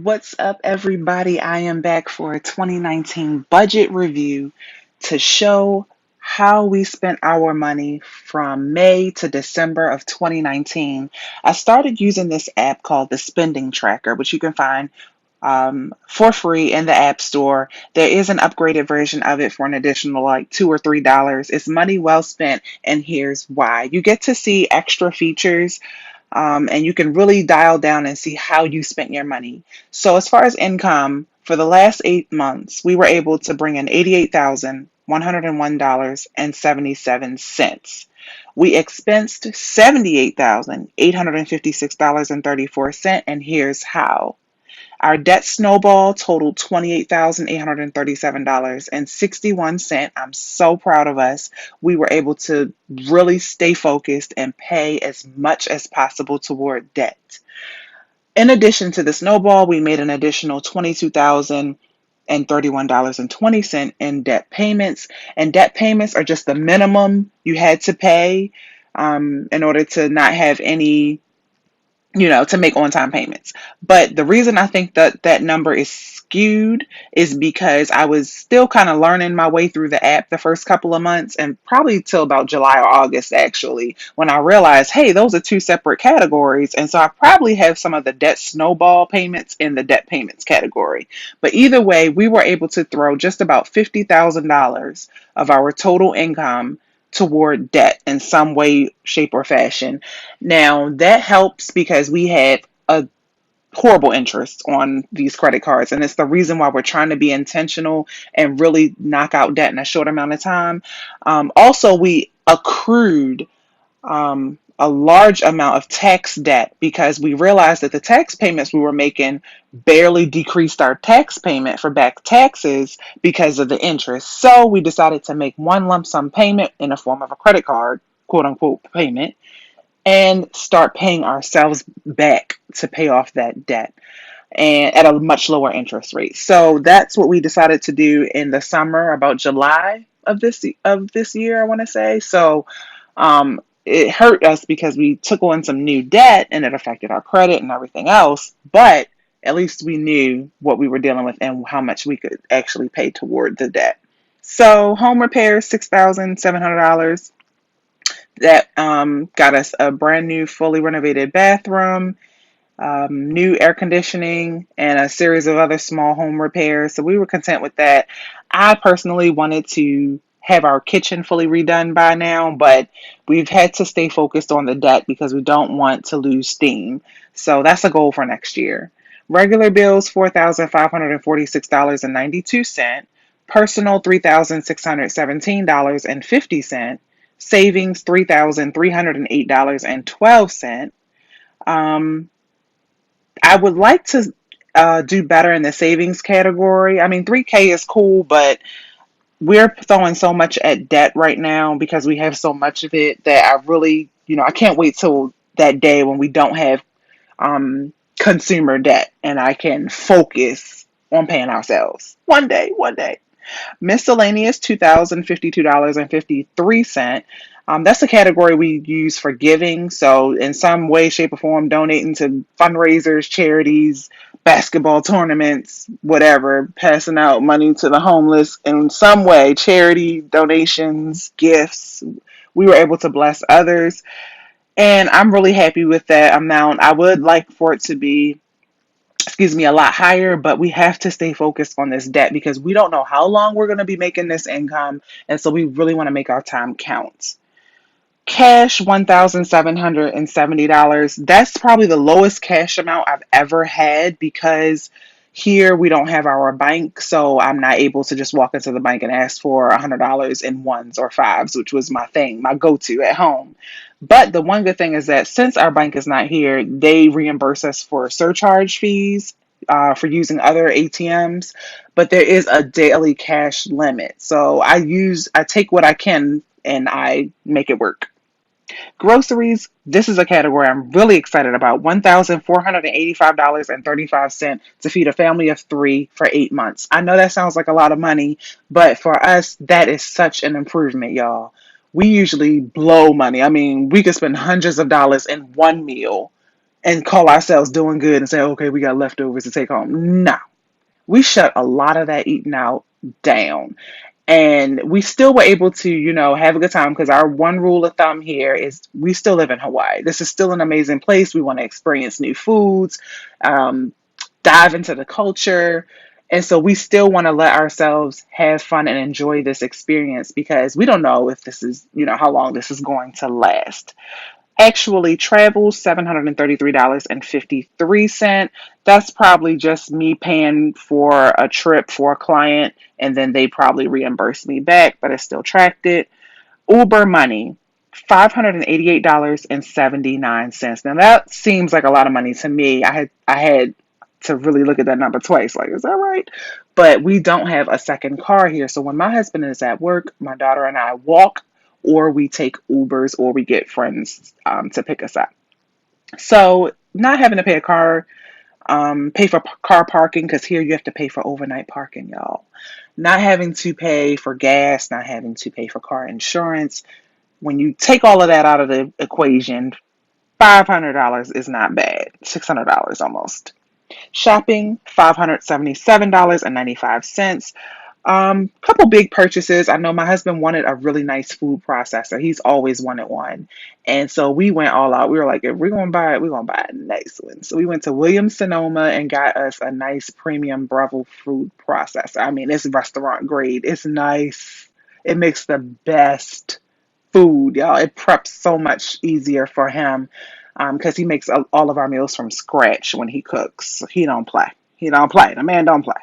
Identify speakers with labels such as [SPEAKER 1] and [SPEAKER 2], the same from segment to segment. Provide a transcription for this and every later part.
[SPEAKER 1] What's up, everybody? I am back for a 2019 budget review to show how we spent our money from May to December of 2019. I started using this app called the Spending Tracker, which you can find for free in the App Store. There is an upgraded version of it for an additional like $2 or $3. It's money well spent, and here's why. You get to see extra features, and you can really dial down and see how you spent your money. So, as far as income, for the last 8 months, we were able to bring in $88,101.77. We expensed $78,856.34, and here's how. Our debt snowball totaled $28,837.61. I'm so proud of us. We were able to really stay focused and pay as much as possible toward debt. In addition to the snowball, we made an additional $22,031.20 in debt payments. And debt payments are just the minimum you had to pay in order to not have any, to make on-time payments. But the reason I think that that number is skewed is because I was still kind of learning my way through the app the first couple of months, and probably till about July or August actually, when I realized, hey, those are two separate categories. And so I probably have some of the debt snowball payments in the debt payments category. But either way, we were able to throw just about $50,000 of our total income toward debt in some way, shape, or fashion. Now, that helps because we had a horrible interest on these credit cards, and it's the reason why we're trying to be intentional and really knock out debt in a short amount of time. Also, we accrued a large amount of tax debt because we realized that the tax payments we were making barely decreased our tax payment for back taxes because of the interest. So we decided to make one lump sum payment in the form of a credit card, quote unquote payment, and start paying ourselves back to pay off that debt and at a much lower interest rate. So that's what we decided to do in the summer, about July of this year, I want to say. So it hurt us because we took on some new debt and it affected our credit and everything else, but at least we knew what we were dealing with and how much we could actually pay toward the debt. So home repairs, $6,700. That got us a brand new, fully renovated bathroom, new air conditioning, and a series of other small home repairs. So we were content with that. I personally wanted to have our kitchen fully redone by now, but we've had to stay focused on the debt because we don't want to lose steam. So that's a goal for next year. Regular bills, $4,546.92. Personal, $3,617.50. Savings, $3,308.12. Um, I would like to do better in the savings category. I mean, 3K is cool, but we're throwing so much at debt right now because we have so much of it that I really, I can't wait till that day when we don't have consumer debt and I can focus on paying ourselves. One day, one day. Miscellaneous, $2,052.53. That's a category we use for giving. So, in some way, shape, or form, donating to fundraisers, charities, basketball tournaments, whatever, passing out money to the homeless in some way, charity, donations, gifts. We were able to bless others. And I'm really happy with that amount. I would like for it to be, a lot higher, but we have to stay focused on this debt because we don't know how long we're going to be making this income. And so we really want to make our time count. Cash, $1,770. That's probably the lowest cash amount I've ever had because here we don't have our bank. So I'm not able to just walk into the bank and ask for $100 in ones or fives, which was my thing, my go-to at home. But the one good thing is that since our bank is not here, they reimburse us for surcharge fees for using other ATMs. But there is a daily cash limit. So I take what I can and I make it work. Groceries, this is a category I'm really excited about. $1,485.35 to feed a family of three for 8 months. I know that sounds like a lot of money, but for us, that is such an improvement, y'all. We usually blow money. I mean, we could spend hundreds of dollars in one meal and call ourselves doing good and say, okay, we got leftovers to take home. No, we shut a lot of that eating out down. And we still were able to, have a good time because our one rule of thumb here is we still live in Hawaii. This is still an amazing place. We want to experience new foods, um, dive into the culture. And so we still want to let ourselves have fun and enjoy this experience because we don't know if this is, how long this is going to last. Actually Travels, $733.53. That's probably just me paying for a trip for a client, and then they probably reimburse me back, but I still tracked it. Uber Money, $588.79. Now that seems like a lot of money to me. I had to really look at that number twice. Like, is that right? But we don't have a second car here. So when my husband is at work, my daughter and I walk, or we take Ubers, or we get friends to pick us up. So not having to pay for car parking, because here you have to pay for overnight parking, y'all. Not having to pay for gas, not having to pay for car insurance. When you take all of that out of the equation, $500 is not bad. $600 almost. Shopping, $577.95. Couple big purchases. I know my husband wanted a really nice food processor. He's always wanted one. And so we went all out. We were like, if we're gonna buy it, we're gonna buy a nice one. So we went to Williams Sonoma and got us a nice premium Breville food processor. I mean, it's restaurant grade. It's nice. It makes the best food, y'all. It preps so much easier for him because he makes all of our meals from scratch when he cooks. He don't play. He don't play. The man don't play.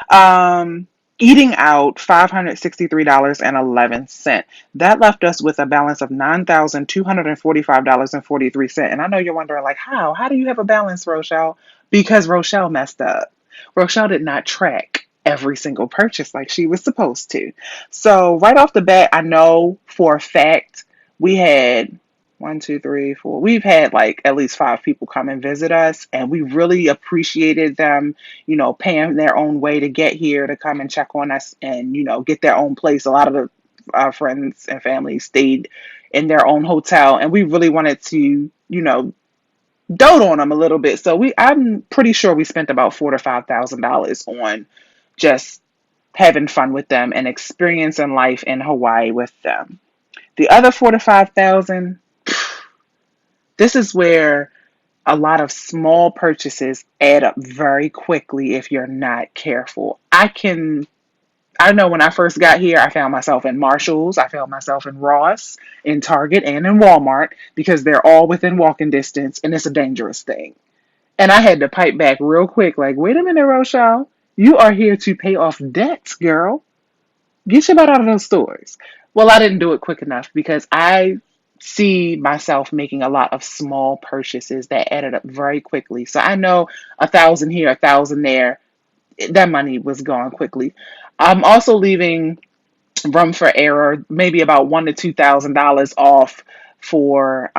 [SPEAKER 1] Um, Eating out, $563.11. That left us with a balance of $9,245.43. And I know you're wondering, like, how? How do you have a balance, Rochelle? Because Rochelle messed up. Rochelle did not track every single purchase like she was supposed to. So right off the bat, I know for a fact we had one, two, three, four. We've had like at least 5 people come and visit us, and we really appreciated them, paying their own way to get here to come and check on us and, get their own place. A lot of our friends and family stayed in their own hotel, and we really wanted to, dote on them a little bit. So I'm pretty sure we spent about $4,000 to $5,000 on just having fun with them and experiencing life in Hawaii with them. The other 4 to 5,000, this is where a lot of small purchases add up very quickly if you're not careful. I know when I first got here, I found myself in Marshalls, I found myself in Ross, in Target, and in Walmart because they're all within walking distance, and it's a dangerous thing. And I had to pipe back real quick, like, wait a minute, Rochelle, you are here to pay off debts, girl. Get your butt out of those stores. Well, I didn't do it quick enough because I see myself making a lot of small purchases that added up very quickly. So I know 1,000 here, 1,000 there. That money was gone quickly. I'm also leaving room for error, maybe about $1,000 to $2,000 off for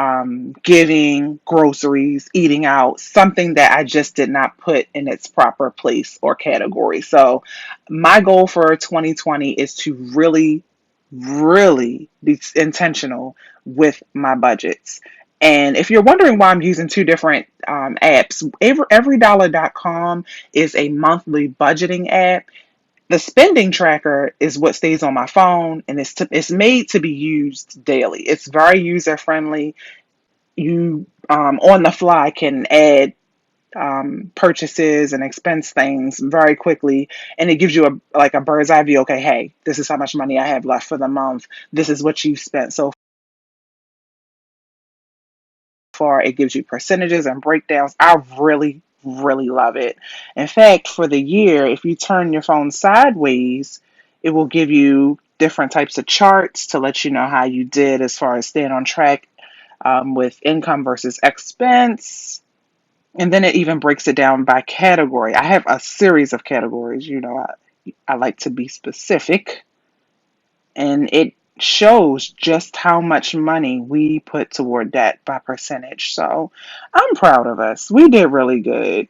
[SPEAKER 1] giving, groceries, eating out, something that I just did not put in its proper place or category. So my goal for 2020 is to really, really be intentional with my budgets. And if you're wondering why I'm using 2 different apps, everydollar.com is a monthly budgeting app. The spending tracker is what stays on my phone, and it's made to be used daily. It's very user friendly. You on the fly can add purchases and expense things very quickly, and it gives you a bird's eye view. Okay, hey, this is how much money I have left for the month. This is what you've spent so far. It gives you percentages and breakdowns. I really, really love it. In fact, for the year, if you turn your phone sideways, it will give you different types of charts to let you know how you did as far as staying on track with income versus expense. And then it even breaks it down by category. I have a series of categories. I like to be specific, and it shows just how much money we put toward debt by percentage. So I'm proud of us. We did really good.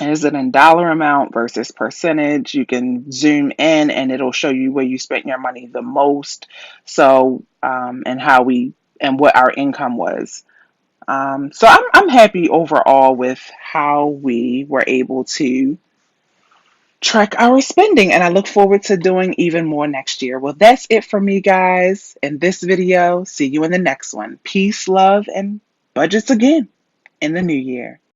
[SPEAKER 1] Is it in dollar amount versus percentage? You can zoom in and it'll show you where you spent your money the most. So, and what our income was. So I'm happy overall with how we were able to track our spending, and I look forward to doing even more next year. Well, that's it for me, guys, in this video. See you in the next one. Peace, love, and budgets again in the new year.